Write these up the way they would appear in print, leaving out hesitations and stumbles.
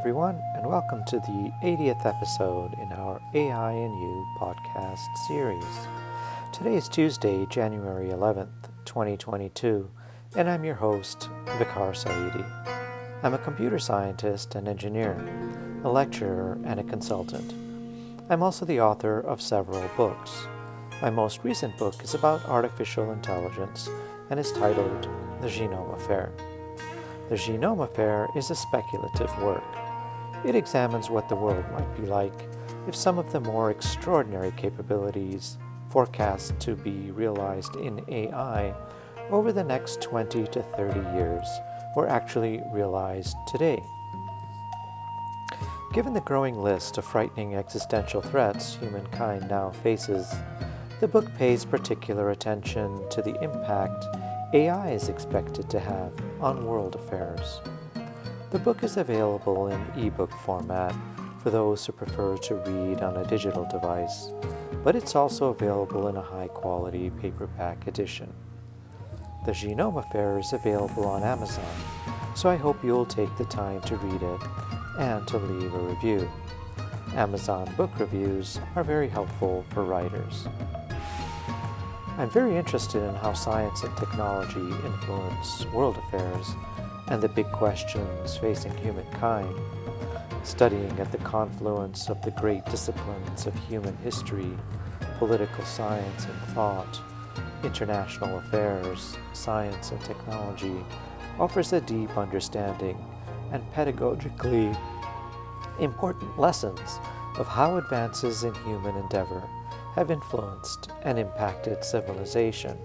everyone, and welcome to the 80th episode in our AI and You podcast series. Today is Tuesday, January 11th, 2022, and I'm your host, Vicar Saidi. I'm a computer scientist and engineer, a lecturer, and a consultant. I'm also the author of several books. My most recent book is about artificial intelligence and is titled The Genome Affair. The Genome Affair is a speculative work. It examines what the world might be like if some of the more extraordinary capabilities forecast to be realized in AI over the next 20 to 30 years were actually realized today. Given the growing list of frightening existential threats humankind now faces, the book pays particular attention to the impact AI is expected to have on world affairs. The book is available in ebook format for those who prefer to read on a digital device, but it's also available in a high-quality paperback edition. The Genome Affair is available on Amazon, so I hope you'll take the time to read it and to leave a review. Amazon book reviews are very helpful for writers. I'm very interested in how science and technology influence world affairs and the big questions facing humankind, studying at the confluence of the great disciplines of human history, political science and thought, international affairs, science and technology, offers a deep understanding and pedagogically important lessons of how advances in human endeavor have influenced and impacted civilization.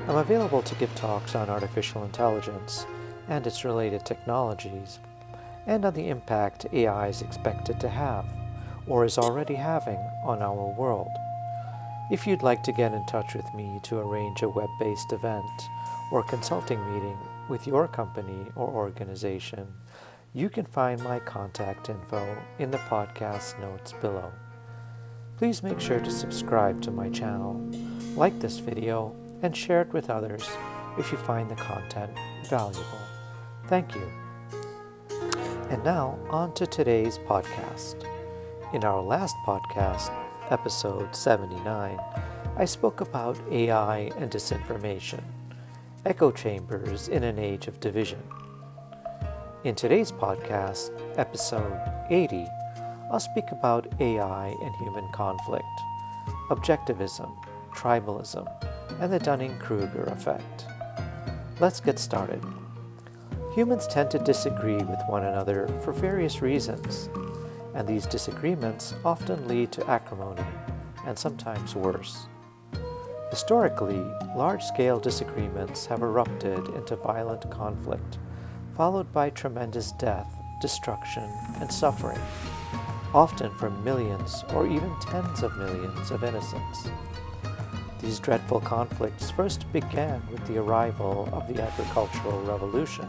I'm available to give talks on artificial intelligence and its related technologies, and on the impact AI is expected to have, or is already having, on our world. If you'd like to get in touch with me to arrange a web-based event or consulting meeting with your company or organization, you can find my contact info in the podcast notes below. Please make sure to subscribe to my channel, like this video, and share it with others if you find the content valuable. Thank you. And now, on to today's podcast. In our last podcast, episode 79, I spoke about AI and disinformation, echo chambers in an age of division. In today's podcast, episode 80, I'll speak about AI and human conflict, Objectivism, Tribalism, and the Dunning-Kruger Effect. Let's get started. Humans tend to disagree with one another for various reasons, and these disagreements often lead to acrimony, and sometimes worse. Historically, large-scale disagreements have erupted into violent conflict, followed by tremendous death, destruction, and suffering, often from millions or even tens of millions of innocents. These dreadful conflicts first began with the arrival of the agricultural revolution,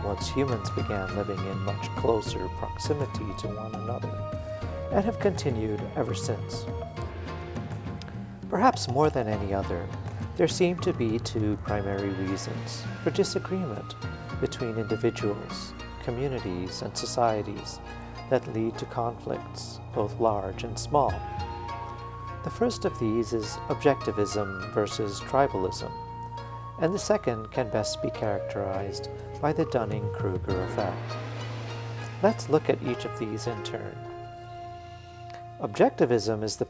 once humans began living in much closer proximity to one another, and have continued ever since. Perhaps more than any other, there seem to be two primary reasons for disagreement between individuals, communities, and societies that lead to conflicts, both large and small. The first of these is objectivism versus tribalism, and the second can best be characterized by the Dunning-Kruger effect. Let's look at each of these in turn. Objectivism is the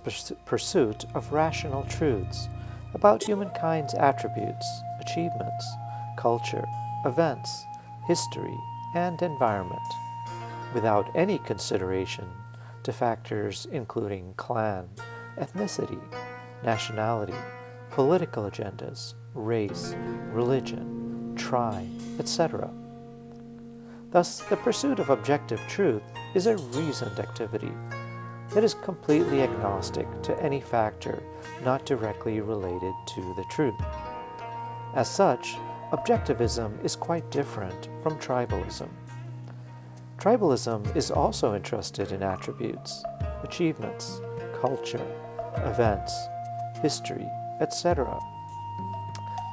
pursuit of rational truths about humankind's attributes, achievements, culture, events, history, and environment, without any consideration to factors including clan, ethnicity, nationality, political agendas, race, religion, tribe, etc. Thus, the pursuit of objective truth is a reasoned activity that is completely agnostic to any factor not directly related to the truth. As such, objectivism is quite different from tribalism. Tribalism is also interested in attributes, achievements, culture, events, history, etc.,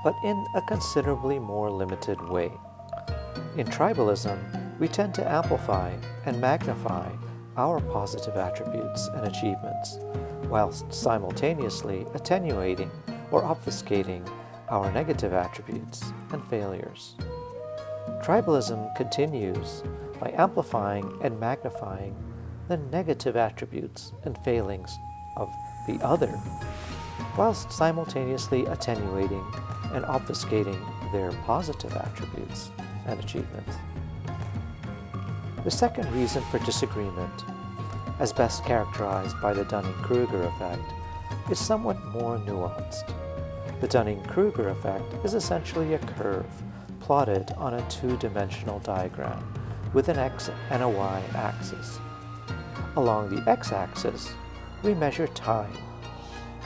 but in a considerably more limited way. In tribalism, we tend to amplify and magnify our positive attributes and achievements, whilst simultaneously attenuating or obfuscating our negative attributes and failures. Tribalism continues by amplifying and magnifying the negative attributes and failings of the other, whilst simultaneously attenuating and obfuscating their positive attributes and achievements. The second reason for disagreement, as best characterized by the Dunning-Kruger effect, is somewhat more nuanced. The Dunning-Kruger effect is essentially a curve plotted on a two-dimensional diagram with an x and a y axis. Along the x-axis, we measure time,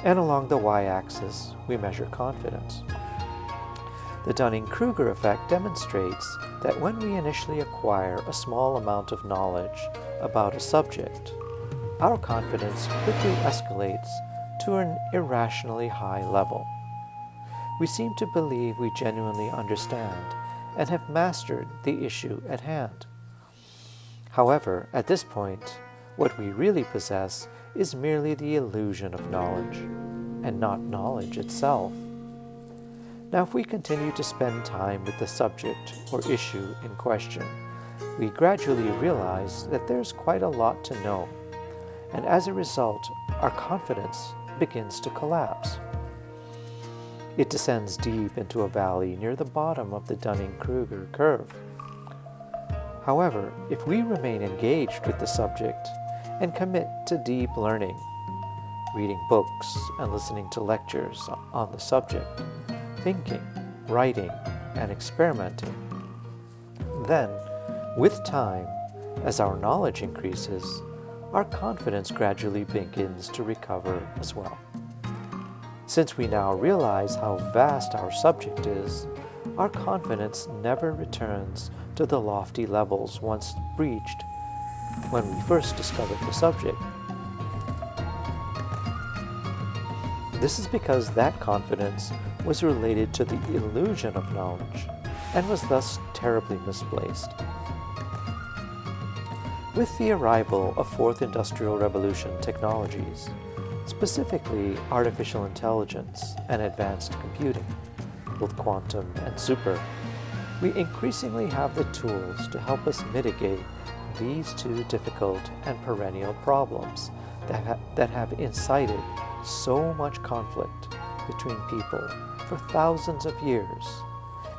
and along the y-axis, we measure confidence. The Dunning-Kruger effect demonstrates that when we initially acquire a small amount of knowledge about a subject, our confidence quickly escalates to an irrationally high level. We seem to believe we genuinely understand and have mastered the issue at hand. However, at this point, what we really possess is merely the illusion of knowledge, and not knowledge itself. Now, if we continue to spend time with the subject or issue in question, we gradually realize that there's quite a lot to know, and as a result, our confidence begins to collapse. It descends deep into a valley near the bottom of the Dunning-Kruger curve. However, if we remain engaged with the subject and commit to deep learning, reading books and listening to lectures on the subject, thinking, writing, and experimenting, then, with time, as our knowledge increases, our confidence gradually begins to recover as well. Since we now realize how vast our subject is, our confidence never returns to the lofty levels once reached when we first discovered the subject. This is because that confidence was related to the illusion of knowledge and was thus terribly misplaced. With the arrival of Fourth Industrial Revolution technologies, specifically artificial intelligence and advanced computing, both quantum and super, we increasingly have the tools to help us mitigate these two difficult and perennial problems that have incited so much conflict between people for thousands of years,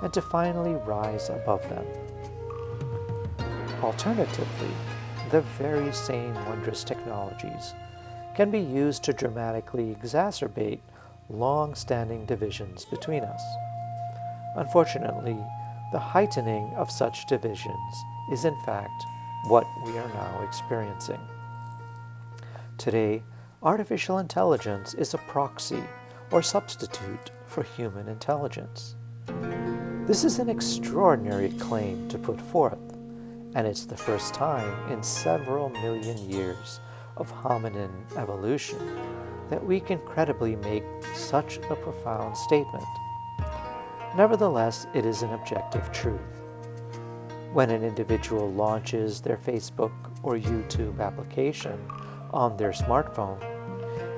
and to finally rise above them. Alternatively, the very same wondrous technologies can be used to dramatically exacerbate long-standing divisions between us. Unfortunately, the heightening of such divisions is in fact what we are now experiencing. Today, artificial intelligence is a proxy or substitute for human intelligence. This is an extraordinary claim to put forth, and it's the first time in several million years of hominin evolution that we can credibly make such a profound statement. Nevertheless, it is an objective truth. When an individual launches their Facebook or YouTube application on their smartphone,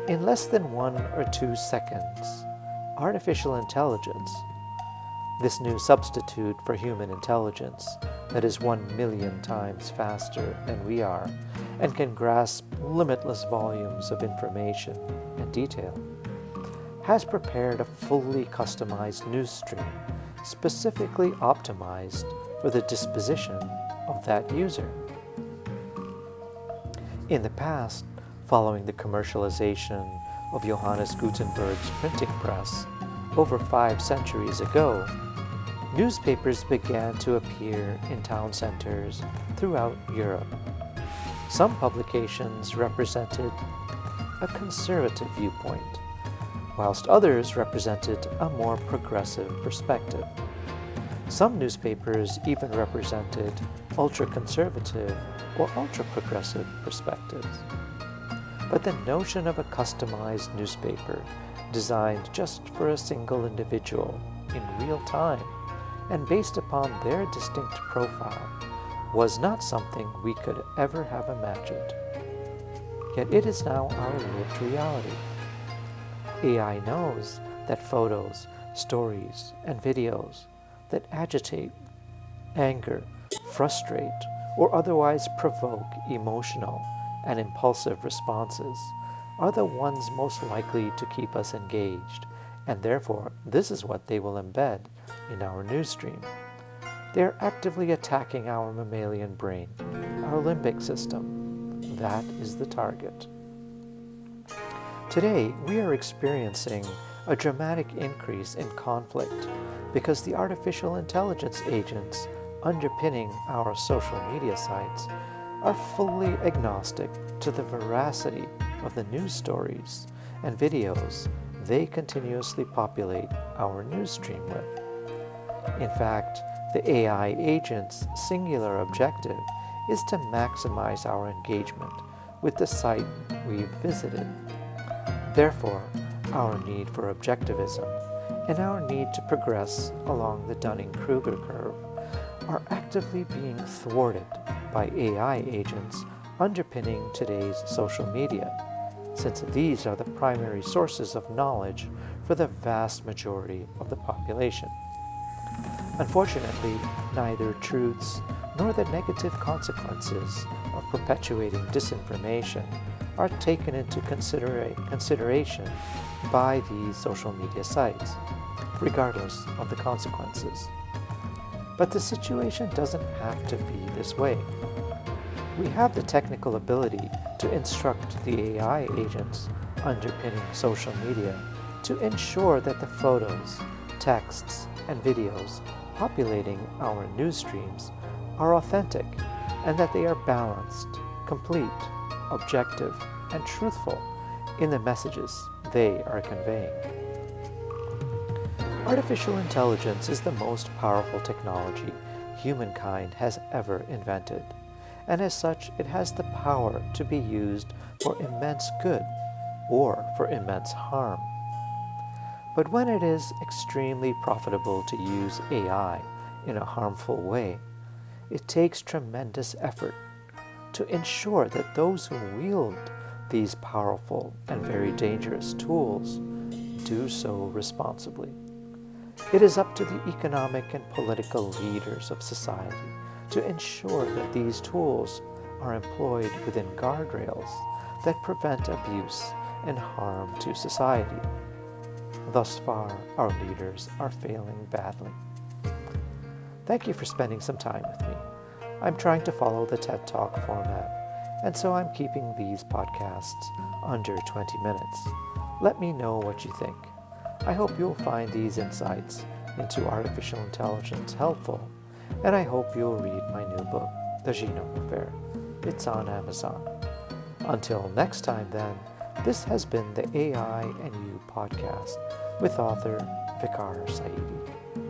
in less than 1 or 2 seconds, artificial intelligence, this new substitute for human intelligence that is 1 million times faster than we are and can grasp limitless volumes of information and detail, has prepared a fully customized news stream specifically optimized for the disposition of that user. In the past, following the commercialization of Johannes Gutenberg's printing press over 5 centuries ago, newspapers began to appear in town centers throughout Europe. Some publications represented a conservative viewpoint, whilst others represented a more progressive perspective. Some newspapers even represented ultra-conservative or ultra-progressive perspectives. But the notion of a customized newspaper designed just for a single individual in real time and based upon their distinct profile was not something we could ever have imagined. Yet it is now our lived reality. AI knows that photos, stories, and videos that agitate, anger, frustrate, or otherwise provoke emotional and impulsive responses are the ones most likely to keep us engaged, and therefore this is what they will embed in our news stream. They are actively attacking our mammalian brain, our limbic system. That is the target. Today, we are experiencing a dramatic increase in conflict because the artificial intelligence agents underpinning our social media sites are fully agnostic to the veracity of the news stories and videos they continuously populate our news stream with. In fact, the AI agent's singular objective is to maximize our engagement with the site we've visited. Therefore, our need for objectivism and our need to progress along the Dunning-Kruger curve are actively being thwarted by AI agents underpinning today's social media, since these are the primary sources of knowledge for the vast majority of the population. Unfortunately, neither truths nor the negative consequences of perpetuating disinformation are taken into consideration by these social media sites, regardless of the consequences. But the situation doesn't have to be this way. We have the technical ability to instruct the AI agents underpinning social media to ensure that the photos, texts, and videos populating our news streams are authentic and that they are balanced, complete, objective, and truthful in the messages they are conveying. Artificial intelligence is the most powerful technology humankind has ever invented, and as such it has the power to be used for immense good or for immense harm. But when it is extremely profitable to use AI in a harmful way, it takes tremendous effort to ensure that those who wield these powerful and very dangerous tools do so responsibly. It is up to the economic and political leaders of society to ensure that these tools are employed within guardrails that prevent abuse and harm to society. Thus far, our leaders are failing badly. Thank you for spending some time with me. I'm trying to follow the TED Talk format, and so I'm keeping these podcasts under 20 minutes. Let me know what you think. I hope you'll find these insights into artificial intelligence helpful, and I hope you'll read my new book, The Genome Affair. It's on Amazon. Until next time then, this has been the AI and You podcast with author Vicar Saidi.